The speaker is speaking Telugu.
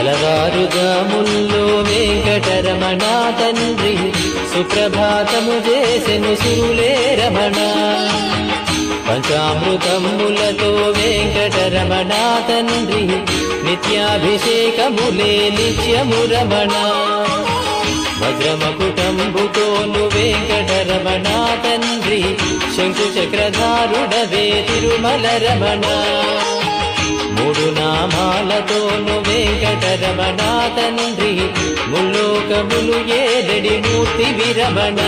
తెలవారుజాముల్లో వెంకటరమణ తండ్రి సుప్రభాతము చేసెను సురులే రమణ. పంచామృతములతో వెంకటరమణ తండ్రి నిత్యాభిషేకములే నిత్యము రమణ. వజ్రమకుటంబుతోను వెంకటరమణ తండ్రి శంకు చక్రధారుడవే తిరుమల రమణ. మూడు నామాలతోను వెంకటరమణ తండ్రి ముల్లోకములు ఏదడి మూర్తి విరమణ.